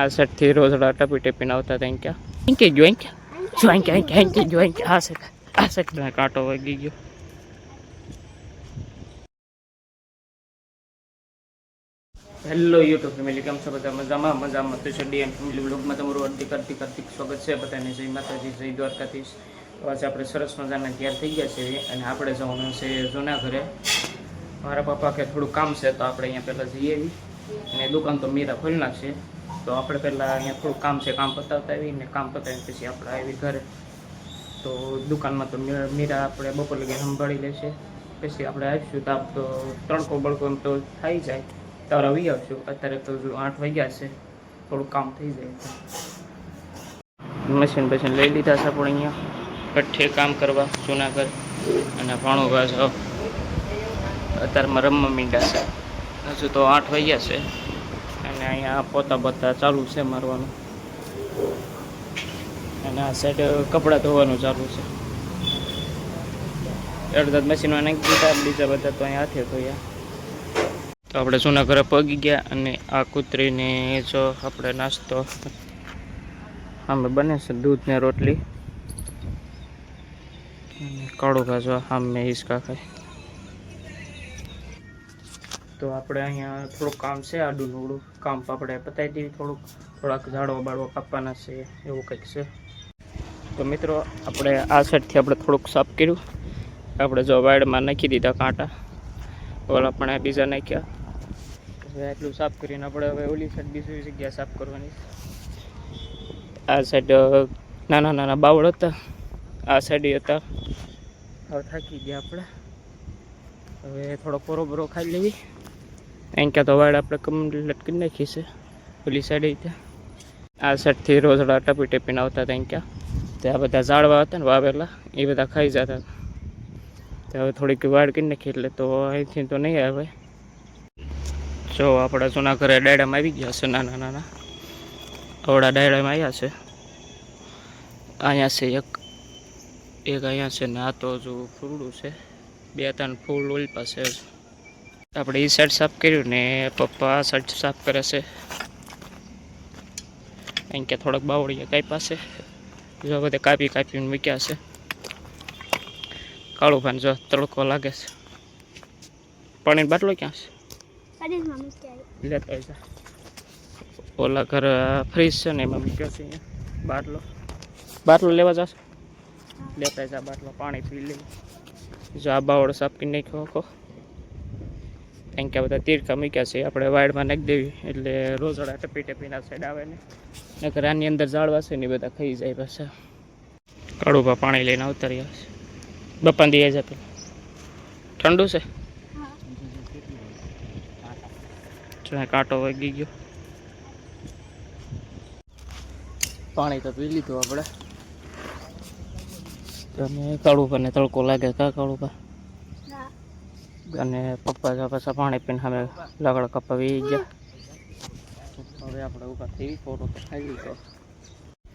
આ સાઈડથી રોજડા ટપી ટપીને આવતા હતા ક્યાં કે જોઈ આ સાઈડ કાંટો વાગી ગયો. હેલો યુટ્યુબ ફેમિલી, કેમ છો બધા? મજામાં તો છે. ડીએમ ફેમિલી બ્લોગમાં તમારું હાર્દિક સ્વાગત છે બધાને. જય માતાજી, જય દ્વારકાધીશ. તો આજે આપણે સરસ મજાના તૈયાર થઈ ગયા છે અને આપણે જવાનું છે જૂના ઘરે. મારા પપ્પા કે થોડું કામ છે તો આપણે અહીંયા પહેલાં જઈએ અને દુકાન તો મીરા ખોલી નાખશે. તો આપણે પહેલાં અહીંયા થોડું કામ છે, કામ પતાવતા આવીને કામ પતાવીને પછી આપણે આવી ઘરે. તો દુકાનમાં તો મીરા આપણે બપોર લગી સંભાળી લેશે. પછી આપણે આવીશું તો તડકો બળકો એમ તો થઈ જાય તાર આવી આવશું. અત્યારે તો 8 વાગ્યા છે, થોડું કામ થઈ જાય. મશીન લઈ લીધા છે આપણે અહીંયા કઠ્ઠે કામ કરવા જૂનાગઢ. અને ભાણું ભાષા અત્યારમાં રમવા મીંડા છે. હજુ તો 8 વાગ્યા છે અને અહીંયા પોતા ચાલુ છે મારવાનું. અને આ સાઈડ કપડાં ધોવાનું ચાલુ છે. અડધા મશીનમાં નાખી દીધા, બીજા બધા તો અહીંયા હાથે ધોયા. તો આપણે જૂના ઘરે પગી ગયા અને આ કૂતરીને જો આપણે નાસ્તો આમે બને છે, દૂધ ને રોટલી અને કાળું ભાજો આમે હિસકા ખાય. તો આપણે અહીંયા થોડુંક કામ છે, આડું નોડું કામ આપણે પતાવી દેવી. થોડાક ઝાડવા બાળવા કાપવાના છે, એવું કંઈક છે. તો મિત્રો આપણે આ સાઈડથી આપણે થોડુંક સાફ કર્યું. આપણે જો વાડમાં નાખી દીધા કાંટા, ઓલા પણ બીજા નાખ્યા. એટલું સાફ કરીને આપણે હવે ઓલી સાઈડ બીજી જગ્યા સાફ કરવાની. આ સાઈડ નાના બાવળ હતા, આ સાઈડ હતા. હવે થાકી ગયા આપણે. હવે થોડો બરો ખાઈ લેવી. અહીં ક્યાં તો વાડ આપણે કમ્પ્લીટ કરી નાખી છે. ઓલી સાઈડ ત્યાં આ સાઈડથી રોજડા ટપી ટપીને આવતા હતા. અહીં ક્યાં ત્યાં બધા ઝાડવા હતા ને વાવેલા, એ બધા ખાઈ જતા. તો હવે થોડીક વાડ કરી નાખી એટલે તો અહીંથી તો નહીં આવે. જો આપણા જૂના ઘરે ડાયડામાં આવી ગયા છે, નાના અવડા ડાયડામાં આવ્યા છે. અહીંયા છે એક અહીંયા છે ને આ તો જો ફૂલડું છે, 2-3 ફૂલ ઓલ પાસે. આપણે એ સાઈડ સાફ કર્યું ને પપ્પા આ સાઈડ સાફ કરે છે. અહીં કે થોડાક બાવળીયા કાપ્યા છે, જો બધે કાપીને મૂક્યા છે. કાળું ભાન જો તડકો લાગે છે. પાણીનો બાટલો ક્યાં છે? લેતા જા. ઓલા ઘર ફ્રીજ છે ને એમાં મૂક્યો છે. અહીંયા બાટલો લેવા જશે, લેતા જા બાટલો, પાણી પી લે. જો આ બાવળ સાફ કરી નાખ્યો આખો. કારણ કે બધા તીરકા મૂક્યા છે, આપણે વાડમાં નાખી દેવી એટલે રોજડા ટપી ટપીના સાઈડ આવે ને. નકર આની અંદર ઝાડવા છે ને બધા ખાઈ જાય. પાછા કાળુભા પાણી લઈને આવતા રહ્યા છે. બપ્પાને દઈ જાય પેલા. ઠંડુ છે, કાંટો વાગી ગયો. પાણી તો પી લીધું આપણે. અને કાળુભાને તડકો લાગે કા કાળુભા? અને પપ્પા પાછા પાણી પીને સામે લાકડા કપાવી ગયા. હવે આપણે ઊભા થઈ ફોટો તો ખાઈ લીધો.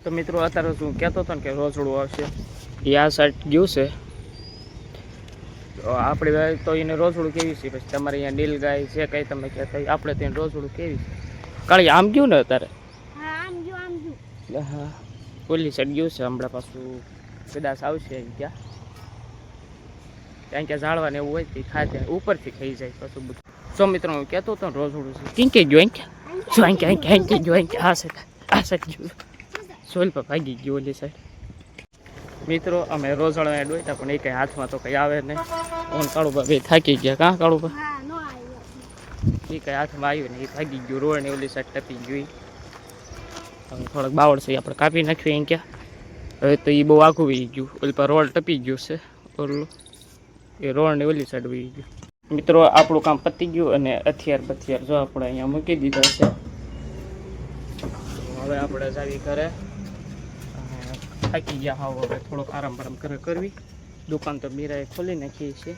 તો મિત્રો અત્યારે શું કહેતો હતો ને કે રોજડું આવશે, એ આ સાઈડ ગયું છે. તો આપણે તો એને રોજડું કેવી છે, પછી તમારે અહીંયા નીલ ગાય છે કંઈ તમે કહેતા, આપણે ત્યાં રોજડું કેવી છે? કાળી આમ ગયું ને અત્યારે? હા, ઓલી સાઈડ ગયું છે. હમણાં પાછું કદાચ આવશે. ત્યાં ઝાડવા ને એવું હોય તે ખાતે ઉપરથી ખાઈ જાય પાછું બધું. સો મિત્રો હું કહેતો હતો રોજડું છે. કિંકે જોઈ આ સાઈડ ગયું. સોલ પર ભાગી ગયું ઓલી સાઈડ. મિત્રો અમે રોજડા ડોયતા પણ એ કંઈ હાથમાં તો કંઈ આવે નહીં. ઓન કાળુભા બે થાકી ગયા. કાં કાળુભા? એ કંઈ હાથમાં આવ્યું ને એ ભાગી ગયું. રોડ ને ઓલી સાઈડ ટપી ગયું. હવે થોડાક બાવળ છે આપણે કાપી નાખ્યું. અહીં ક્યાં હવે તો એ બહુ આઘું વહી ગયું. ઓલી પર રોડ ટપી ગયું છે, ઓલું એ રોડ ને ઓલી સાઈડ વહી ગયું. મિત્રો આપણું કામ પતી ગયું અને હથિયાર જો આપણે અહીંયા મૂકી દીધા છે. હવે આપણે જાવી ઘરે. થાકી ગયા હાવ. હવે થોડોક આરામ કરવી. દુકાન તો મીરાએ ખોલી નાખી છે.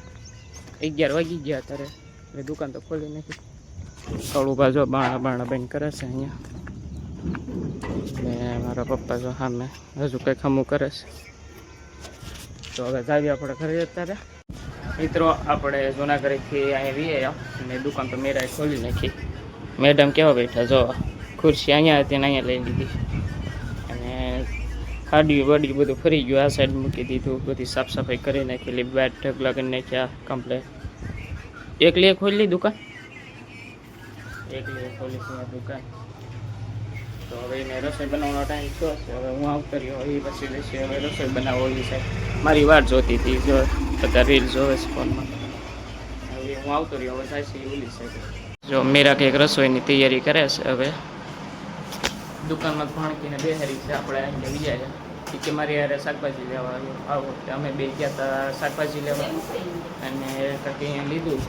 11 વાગી ગયા અત્યારે એટલે દુકાન તો ખોલી નાખી. કાળુભા જો બાણા બંધ કરે છે અહીંયા. ને મારા પપ્પા જો સામે હજુ કંઈક ખમું કરે છે. તો હવે જાવી આપણે ઘરે અત્યારે. મિત્રો આપણે જૂના ઘરેથી અહીંયા વી આવ્યા અને દુકાન તો મીરાએ ખોલી નાખી. મેડમ કેવા બેઠા જો ખુરશી અહીંયા હતી ને અહીંયા લઈ લીધી અને ખાડી વાડી બધું ફરી ગયું. આ સાઈડ મૂકી દીધું, બધી સાફ સફાઈ કરી નાખેલી, બેટ ઢગલા કરી નાખ્યા કમ્પ્લેટ. એકલી ખોલી દુકાન, એકલી ખોલી છે દુકાન. તો હવે એને રસોઈ બનાવવાનો ટાઈમ થયો છે. હવે હું આવતો રહ્યો એ પછી લેશે. હવે રસોઈ બનાવો ઓલી સાહેબ મારી વાત જોતી હતી, જો બધા રીલ જોવે છે ફોનમાં. હવે હું આવતો રહ્યો, હવે થાય છે ઓલી સાઈડ. જો મીરા કંઈક રસોઈની તૈયારી કરે છે. હવે દુકાનમાં ભાણકીને બેહારી છે. આપણે અહીંયા વિચાર્યા કે મારી યારે શાકભાજી લેવા આ વખતે અમે બે ગયા હતા શાકભાજી લેવા અને કાંઈક અહીંયા લીધું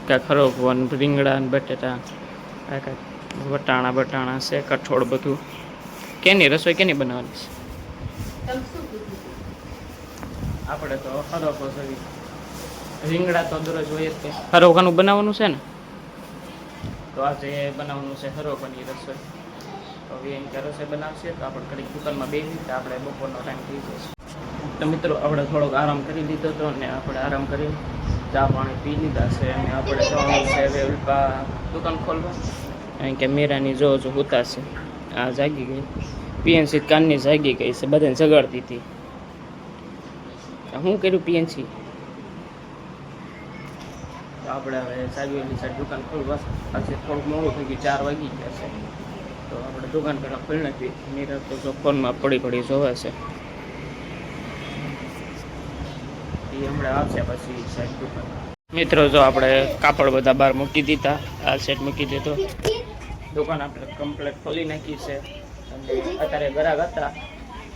કાંઈક ખરોગવન રીંગણા ને બટેટા કાંઈક વટાણા છે, કઠોળ બધું. કેની રસોઈ કેની બનાવવાની છે? આપણે તો હરોકો જોઈએ, રીંગણા તો દરરોજ હોય જ કે હરોકાનું બનાવવાનું છે ને, તો આજે બનાવવાનું છે હરોકાની રસોઈ. તો હવે એમ કે રસોઈ બનાવશે તો આપણે ઘડીક દુકાનમાં બેસી તો આપણે બપોરનો ટાઈમ થઈ જશે. તો મિત્રો આપણે થોડોક આરામ કરી લીધો હતો અને આપણે આરામ કરી ચા પાણી પી લીધા છે અને આપણે જવાનું છે હવે ઉલ્પા દુકાન ખોલવા. કારણ કે મીરાની જો હોતા છે આ જાગી ગઈ, પીએનસી કાનની જાગી ગઈ છે, બધાને જગાડતી હતી. શું કર્યું પીએનસી? તો આપણે હવે સારી સાઈડ દુકાન ખોલવા. આજે થોડુંક મોડું થઈ ગયું, 4 વાગી ગયા છે. તો આપણે દુકાન પહેલાં ખોલી નાખી. મીરા તો જો ફોનમાં પડી જોવે છે, એ હમણાં આવશે પછી સાઈડ દુકાન. મિત્રો જો આપણે કાપડ બધા બહાર મૂકી દીધા, આ સેટ મૂકી દીધો. દુકાન આપણે કમ્પ્લીટ ખોલી નાખી છે અને અત્યારે ગ્રાહક હતા,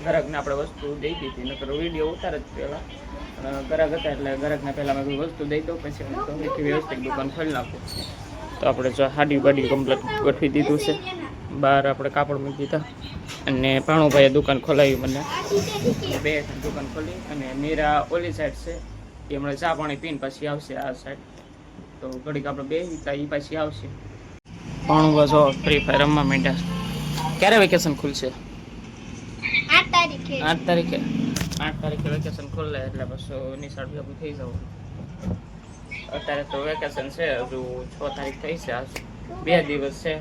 ગ્રાહકને આપણે વસ્તુ દઈ દીધી. નકર વિડીયો ઉતાર જ પહેલાં ગ્રાહક હતા એટલે ગ્રાહકને પહેલાં મેં વસ્તુ દઈ દઉં, પછી વ્યવસ્થિત દુકાન ખોલી નાખું. તો આપણે જો હાડી બાડી કમ્પ્લીટ ગોઠવી દીધું છે. બહાર આપણે કાપડ મૂકી દીધા અને ભાણુભાઈએ દુકાન ખોલાવી મને. બે દુકાન ખોલી અને મીરા ઓલી સાઈડ છે, એ હમણાં ચા પાણી પીને પછી આવશે આ સાઈડ. તો ઘડીક આપણે બે એ પછી આવશે. ભાણુભા જો ફ્રી ફાયર રમવા માંડ્યા. ક્યારે વેકેશન ખુલશે? 8 તારીખે. 8 તારીખે વેકેશન ખુલે એટલે પછી નિશાળ ભેગું થઈ જવું. અત્યારે તો વેકેશન છે, હજુ 6 તારીખ થઈ છે. આજ 2 દિવસ છે,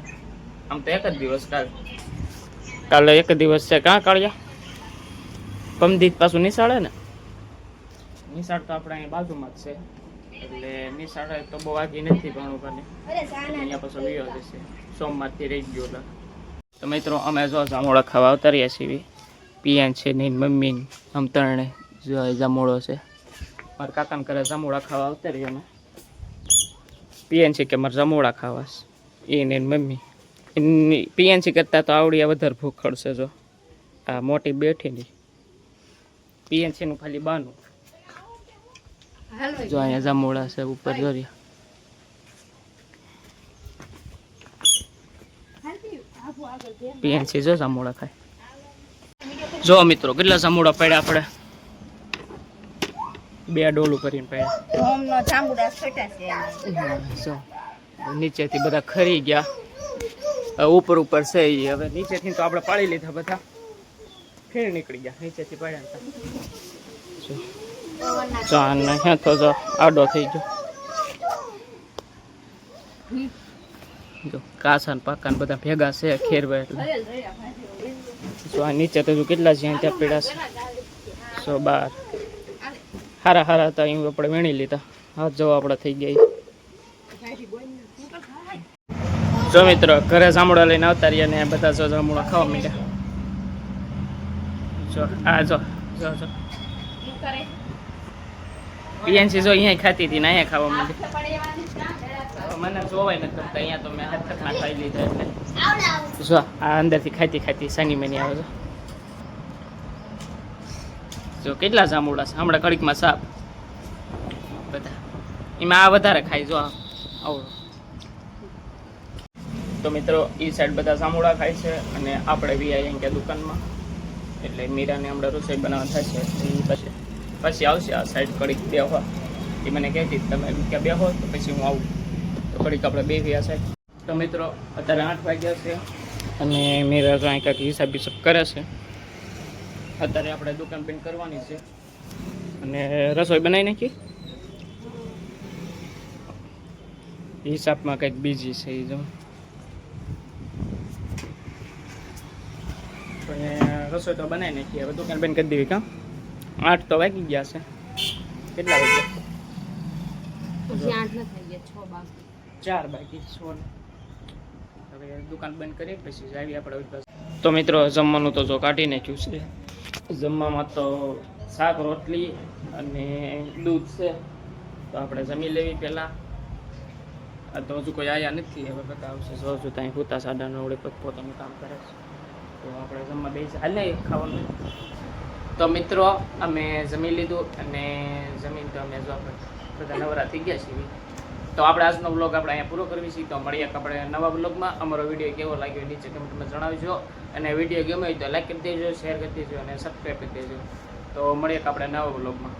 આમ તો 1 જ દિવસ. કાલે 1 દિવસ છે. કાં કાઢ્યા પમદીત પાછું નિશાળે ને, નિશાળ તો આપણે અહીં બાજુમાં જ છે એટલે નિશાળે તો બહુ આગી નથી ભાણુભાને. અહીંયા પાછો વિયો જશે, સોમવારથી રહી ગયો. તો મિત્રો અમે જો જામોડા ખાવા આવતા છીએ. પિયાન છે ને મમ્મી આમ ત્રણે જો જામોડો છે. મારા કાકાને ઘરે જામોડા ખાવા આવતા રહીએ અમે. પિયાન છે કે મારે જામોડા ખાવા એ ને મમ્મી. પીએનસી કરતાં તો આવડી વધારે ભૂખ ખડશે. જો આ મોટી બેઠી નહીં, પીએનસીનું ખાલી બાનું. જો અહીંયા જામોડા છે ઉપર જોરિયા. પીએનસી જો જામોડા ખાય. જો મિત્રો કેટલા જામોડા પડ્યા આપણે, 2 ડોલું કરીને પડ્યા. નીચેથી બધા ખરી ગયા, ઉપર છે એ. હવે નીચેથી તો આપણે પાડી લીધા, બધા ફેર નીકળી ગયા નીચેથી પાડ્યા. ચાન હે તો જો આડો થઈ ગયો. જો કાસા ને પાકા ને બધા ભેગા છે ખેરવા એટલે. જો આ નીચે તો જો કેટલા જ્યાં ત્યાં પીડા છે. 112 હારા હતા, અહીં આપણે વીણી લીધા. હાથ જો આપણે થઈ ગયા. જો મિત્રો ઘરે જામુડા લઈને આવતા રહ્યા ને બધા જો જામુડા ખાવા માંડ્યા. જો આ જો જો જો પીએનસી જો અહીંયા ખાતી હતી ને અહીંયા ખાવા માંડી. મને જોવાય નથી કરતા, અહીંયા તો મેં હાથ તકના ખાઈ લીધા એટલે. જો આ અંદરથી ખાતી સાની મેની આવે છે. જો કેટલા જામુડા છે હમણાં કડીકમાં સાપ બધા. એમાં આ વધારે ખાય. જો આવડો. તો મિત્રો એ સાઈડ બધા જામુડા ખાય છે અને આપણે બી અહીંયા કે દુકાનમાં. એટલે મીરાને હમણાં રસોઈ બનાવવા થશે. પછી આવશે આ સાઈડ કડીક બેહવા. એ મને કહેતી તમે ક્યાં બેહો તો પછી હું આવું. તો કડીક આપણે બેસી આ સાઈડ. તો મિત્રો અત્યારે 8 વાગ્યા છે અને મીરા તો અહીં કાંઈક હિસાબ કરે છે. અત્યારે આપણે દુકાન બંધ કરવાની છે અને રસોઈ બનાવી નાખી. હિસાબમાં કંઈક બીજી છે એ જો આપણે રસોઈ તો બનાવી નાખીએ હવે દુકાન બંધ કરી દેવી કાં 8 તો વાગી ગયા છે કેટલા વાગ્યા હજી 8 ન થઈ ગયા 6 બાકી 4 બાકી 6 હવે દુકાન બંધ કરી પછી જાવી આપણે ઓલી પાસે તો મિત્રો જમવાનું તો જો કાઢી નાખ્યું છે જમવામાં તો શાક રોટલી અને દૂધ છે તો આપણે જમી લેવી પહેલાં આ તો હજુ કોઈ આવ્યા નથી હવે બધા આવશે જો હજુ ત્યાં હુતા સાડા 9 પોતાનું કામ કરે છે તો આપણે જમવા બેસી હાલ નહીં ખાવાનું તો મિત્રો અમે જમી લીધું અને જમીન તો અમે જો આપણે બધા નવરા થઈ ગયા છીએ તો આપણે આજનો વ્લોગ આપણે અહીંયા પૂરો કરવી છીએ તો મળીએ આપણે નવા વ્લોગમાં અમારો વિડીયો કેવો લાગ્યો નીચે કમેન્ટમાં જણાવજો અને વિડીયો ગમ્યો હોય તો લાઈક કરી દેજો શેર કરી દેજો અને સબસ્ક્રાઈબ કરી દેજો તો મળીએ આપણે નવા વ્લોગમાં